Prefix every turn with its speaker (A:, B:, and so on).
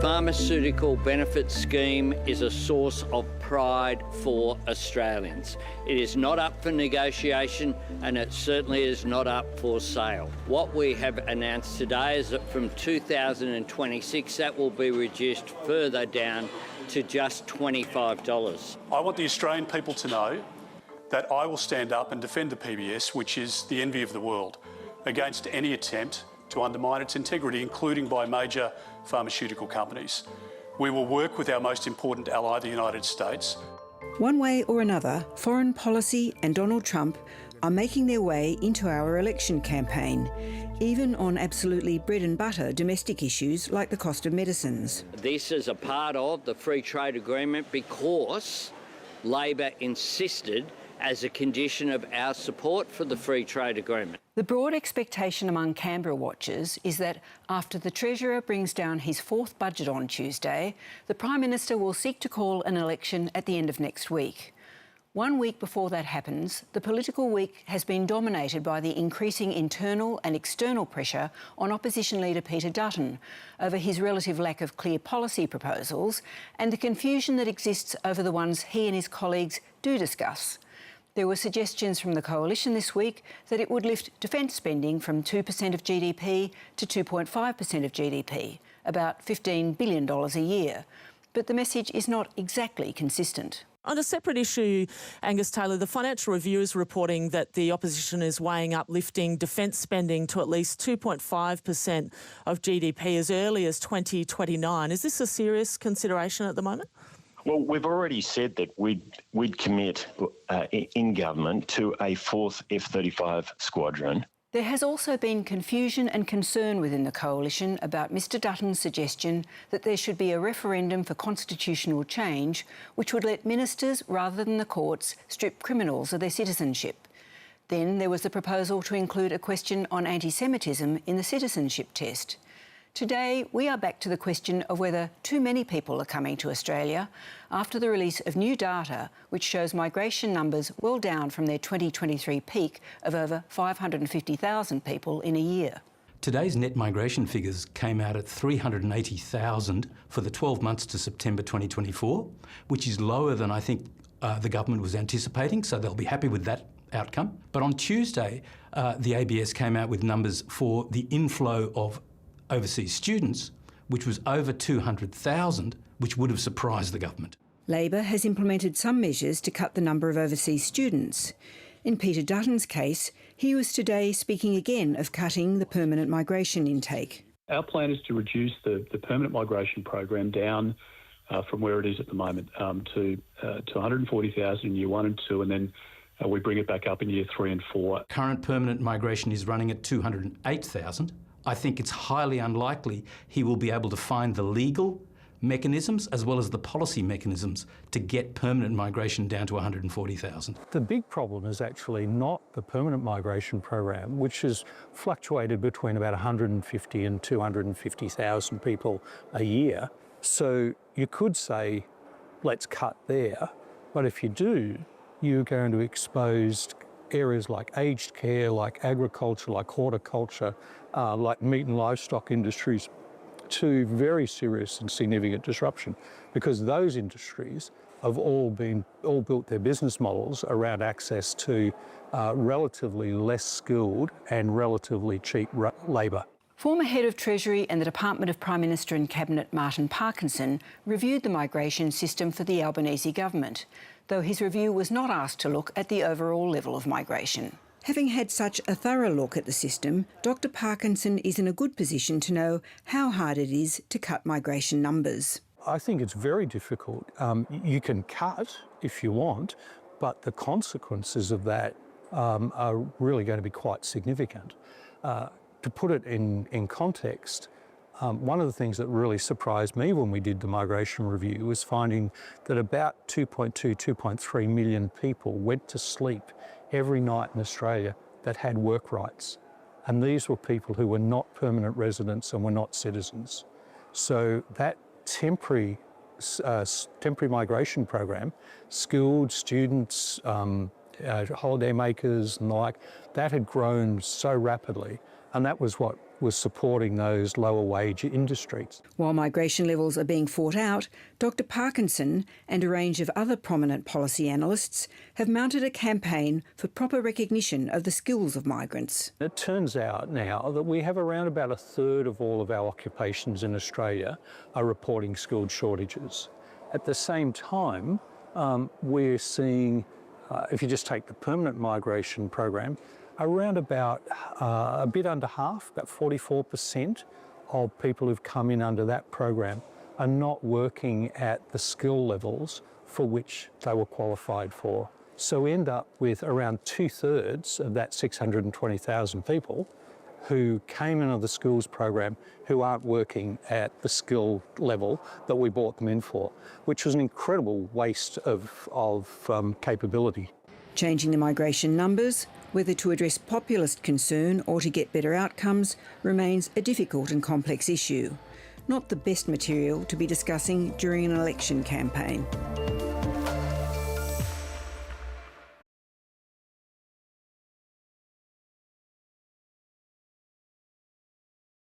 A: Pharmaceutical benefit scheme is a source of pride for Australians. It is not up for negotiation and it certainly is not up for sale. What we have announced today is that from 2026 that will be reduced further down to just $25.
B: I want the Australian people to know that I will stand up and defend the PBS, which is the envy of the world, against any attempt to undermine its integrity, including by major pharmaceutical companies. We will work with our most important ally, the United States.
C: One way or another, foreign policy and Donald Trump are making their way into our election campaign, even on absolutely bread and butter domestic issues like the cost of medicines.
A: This is a part of the free trade agreement because Labor insisted as a condition of our support for the free trade agreement.
C: The broad expectation among Canberra watchers is that after the Treasurer brings down his fourth budget on Tuesday, the Prime Minister will seek to call an election at the end of next week. 1 week before that happens, the political week has been dominated by the increasing internal and external pressure on opposition leader Peter Dutton over his relative lack of clear policy proposals and the confusion that exists over the ones he and his colleagues do discuss. There were suggestions from the Coalition this week that it would lift defence spending from 2% of GDP to 2.5% of GDP, about $15 billion a year. But the message is not exactly consistent.
D: On a separate issue, Angus Taylor, the Financial Review is reporting that the opposition is weighing up lifting defence spending to at least 2.5% of GDP as early as 2029. Is this a serious consideration at the moment?
E: Well, we've already said that we'd commit in government to a fourth F-35 squadron.
C: There has also been confusion and concern within the Coalition about Mr Dutton's suggestion that there should be a referendum for constitutional change which would let ministers, rather than the courts, strip criminals of their citizenship. Then there was the proposal to include a question on anti-Semitism in the citizenship test. Today, we are back to the question of whether too many people are coming to Australia after the release of new data which shows migration numbers well down from their 2023 peak of over 550,000 people in a year.
F: Today's net migration figures came out at 380,000 for the 12 months to September 2024, which is lower than I think the government was anticipating, so they'll be happy with that outcome. But on Tuesday, the ABS came out with numbers for the inflow of overseas students, which was over 200,000, which would have surprised the government.
C: Labor has implemented some measures to cut the number of overseas students. In Peter Dutton's case, he was today speaking again of cutting the permanent migration intake.
B: Our plan is to reduce the permanent migration program down from where it is at the moment to 140,000 in year 1 and 2, and then we bring it back up in year 3 and 4.
F: Current permanent migration is running at 208,000. I think it's highly unlikely he will be able to find the legal mechanisms as well as the policy mechanisms to get permanent migration down to 140,000.
G: The big problem is actually not the permanent migration program, which has fluctuated between about 150 and 250,000 people a year. So you could say, let's cut there. But if you do, you're going to expose areas like aged care, like agriculture, like horticulture, like meat and livestock industries to very serious and significant disruption, because those industries have all built their business models around access to relatively less skilled and relatively cheap labour.
C: Former Head of Treasury and the Department of Prime Minister and Cabinet Martin Parkinson reviewed the migration system for the Albanese government, though his review was not asked to look at the overall level of migration. Having had such a thorough look at the system, Dr Parkinson is in a good position to know how hard it is to cut migration numbers.
G: I think it's very difficult. You can cut if you want, but the consequences of that are really going to be quite significant. To put it in context, one of the things that really surprised me when we did the migration review was finding that about 2.2, 2.3 million people went to sleep every night in Australia that had work rights. And these were people who were not permanent residents and were not citizens. So that temporary migration program, skilled students, holiday makers and the like, that had grown so rapidly. And that was what was supporting those lower wage industries.
C: While migration levels are being fought out, Dr Parkinson and a range of other prominent policy analysts have mounted a campaign for proper recognition of the skills of migrants.
G: It turns out now that we have around about a third of all of our occupations in Australia are reporting skilled shortages. At the same time, we're seeing, if you just take the permanent migration program, around about a bit under half, about 44% of people who've come in under that program are not working at the skill levels for which they were qualified for. So we end up with around 2/3 of that 620,000 people who came into the schools program who aren't working at the skill level that we brought them in for, which was an incredible waste of capability.
C: Changing the migration numbers, whether to address populist concern or to get better outcomes, remains a difficult and complex issue. Not the best material to be discussing during an election campaign.